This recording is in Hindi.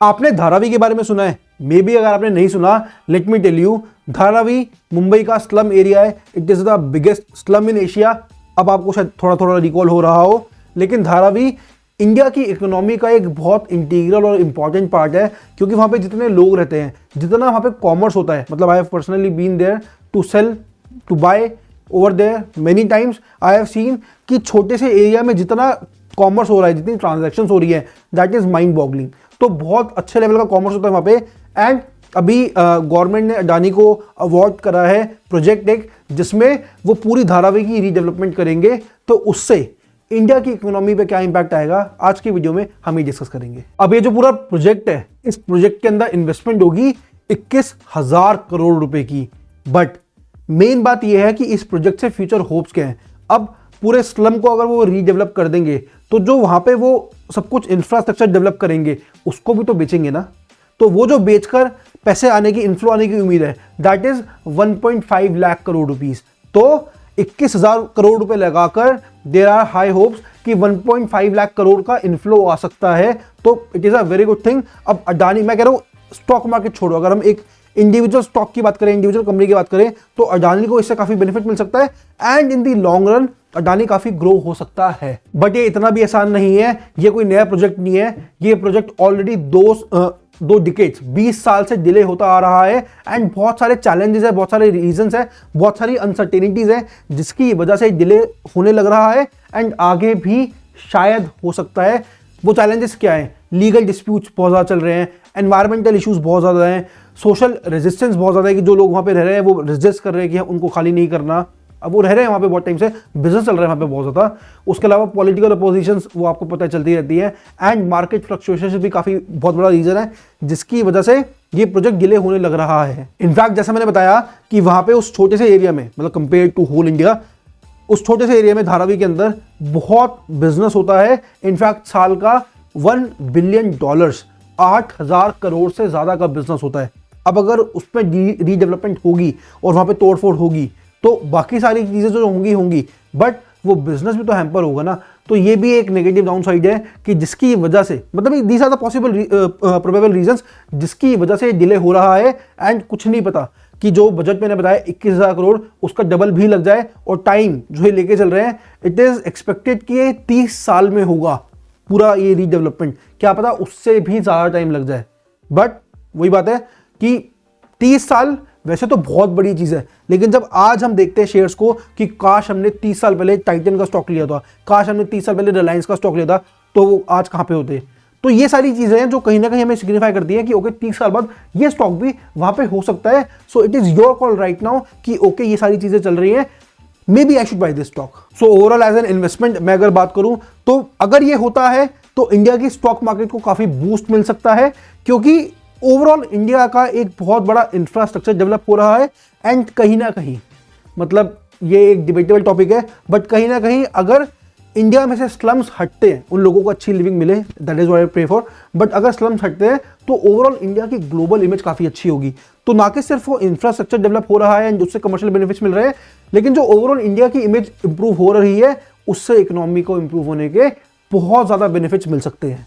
आपने धारावी के बारे में सुना है? मे बी अगर आपने नहीं सुना, let me tell you, Dharavi Mumbai का स्लम एरिया है। It is the biggest slum in Asia. अब आपको शायद थोड़ा थोड़ा रिकॉल हो रहा हो, लेकिन धारावी इंडिया की इकोनॉमी का एक बहुत इंटीग्रल और इंपॉर्टेंट पार्ट है, क्योंकि वहाँ पे जितने लोग रहते हैं, जितना वहाँ पे कॉमर्स होता है, मतलब I have personally been there to sell, to buy over there many times. I have seen कि छोटे से एरिया में जितना कॉमर्स हो रहा है, जितनी ट्रांजैक्शंस हो रही है, दैट इज माइंड बॉगलिंग। तो बहुत अच्छे लेवल का कॉमर्स होता है वहाँ पे। एंड अभी गवर्नमेंट ने अडानी को अवार्ड करा है प्रोजेक्ट एक, जिसमें वो पूरी धारावी की रीडेवलपमेंट करेंगे। तो उससे इंडिया की इकोनॉमी पे क्या इंपैक्ट आएगा, आज की वीडियो में हम ही डिस्कस करेंगे। अब ये जो पूरा प्रोजेक्ट है, इस प्रोजेक्ट के अंदर इन्वेस्टमेंट होगी 21,000 करोड़ रुपए की। बट मेन बात यह है कि इस प्रोजेक्ट से फ्यूचर होप्स क्या हैं। अब पूरे स्लम को अगर वो रीडेवलप कर देंगे, तो जो वहां पे वो सब कुछ इंफ्रास्ट्रक्चर डेवलप करेंगे, उसको भी तो बेचेंगे ना। तो वो जो बेचकर पैसे आने की, इन्फ्लो आने की उम्मीद है, that is 1.5 lakh crore rupees. तो 21,000 करोड़ रुपए लगाकर देयर आर हाई होप्स कि 1.5 लाख करोड़ का इन्फ्लो आ सकता है। तो it is a very good thing. अब अडानी, मैं कह रहा हूँ स्टॉक मार्केट छोड़ो, अगर हम एक इंडिविजुअल स्टॉक की बात करें, इंडिविजुअल कंपनी की बात करें, तो अडानी को इससे काफी बेनिफिट मिल सकता है and in the long run Adani काफी ग्रो हो सकता है। बट ये इतना भी आसान नहीं है, ये कोई नया प्रोजेक्ट नहीं है। ये प्रोजेक्ट ऑलरेडी दो डिकेड्स 20 साल से डिले होता आ रहा है एंड बहुत सारे चैलेंजेस है, बहुत सारे रीजंस है, बहुत सारी अनसर्टेनिटीज है, जिसकी वजह से डिले होने लग रहा है एंड आगे भी शायद हो सकता है। वो चैलेंजेस क्या है? लीगल डिस्प्यूट्स बहुत ज़्यादा चल रहे हैं, एनवायरमेंटल इश्यूज बहुत ज़्यादा हैं, सोशल रेजिस्टेंस बहुत ज़्यादा है कि जो लोग वहाँ पे रह रहे हैं वो रेजिस्ट कर रहे हैं कि उनको खाली नहीं करना। अब वो रह रहे हैं वहाँ पे बहुत टाइम से, बिजनेस चल रहा है वहाँ पे बहुत ज़्यादा। उसके अलावा पॉलिटिकल अपोजिशंस वो आपको पता है चलती रहती है एंड मार्केट फ्लक्चुएशन भी काफ़ी बहुत बड़ा रीज़न है, जिसकी वजह से ये प्रोजेक्ट डिले होने लग रहा है। इनफैक्ट जैसा मैंने बताया कि वहाँ पे उस छोटे से एरिया में, मतलब कंपेयर टू होल इंडिया, उस छोटे से एरिया में धारावी के अंदर बहुत बिजनेस होता है। इनफैक्ट साल का $1 बिलियन, 8,000 करोड़ से ज़्यादा का बिजनेस होता है। अब अगर उसमें रीडेवलपमेंट होगी और वहाँ पे तोड़फोड़ होगी, तो बाकी सारी चीज़ें जो होंगी, बट वो बिजनेस भी तो हैम्पर होगा ना। तो ये भी एक नेगेटिव डाउन साइड है कि जिसकी वजह से, मतलब these are the possible probable reasons जिसकी वजह से डिले हो रहा है। एंड कुछ नहीं पता कि जो बजट मैंने बताया 21,000 करोड़, उसका डबल भी लग जाए। और टाइम जो ये लेके चल रहे हैं, इट इज़ एक्सपेक्टेड कि ये 30 साल में होगा पूरा ये रीडेवलपमेंट। क्या पता उससे भी ज़्यादा टाइम लग जाए। बट वही बात है कि 30 साल वैसे तो बहुत बड़ी चीज़ है, लेकिन जब आज हम देखते हैं शेयर्स को कि काश हमने 30 साल पहले टाइटन का स्टॉक लिया था, काश हमने 30 साल पहले रिलायंस का स्टॉक लिया था, तो वो आज कहाँ पे होते। तो ये सारी चीज़ें हैं जो कहीं ना कहीं हमें सिग्निफाई करती है कि ओके 30 साल बाद ये स्टॉक भी वहाँ पे हो सकता है। So it is your call right now कि ओके ये सारी चीज़ें चल रही हैं, maybe I should buy this stock. So overall as an investment मैं अगर बात करूं, तो अगर ये होता है तो इंडिया की स्टॉक मार्केट को काफ़ी बूस्ट मिल सकता है, क्योंकि ओवरऑल इंडिया का एक बहुत बड़ा इंफ्रास्ट्रक्चर डेवलप हो रहा है। एंड कहीं ना कहीं, मतलब ये एक डिबेटेबल टॉपिक है, बट कहीं ना कहीं अगर इंडिया में से स्लम्स हटते हैं, उन लोगों को अच्छी लिविंग मिले, that is what I pray for. But अगर स्लम्स हटते हैं तो ओवरऑल इंडिया की ग्लोबल इमेज काफ़ी अच्छी होगी। तो ना कि सिर्फ वो इंफ्रास्ट्रक्चर डेवलप हो रहा है एंड उससे कमर्शियल बेनिफिट्स मिल रहे हैं, लेकिन जो ओवरऑल इंडिया की इमेज इंप्रूव हो रही है, उससे इकोनॉमी को इंप्रूव होने के बहुत ज़्यादा बेनिफिट्स मिल सकते हैं।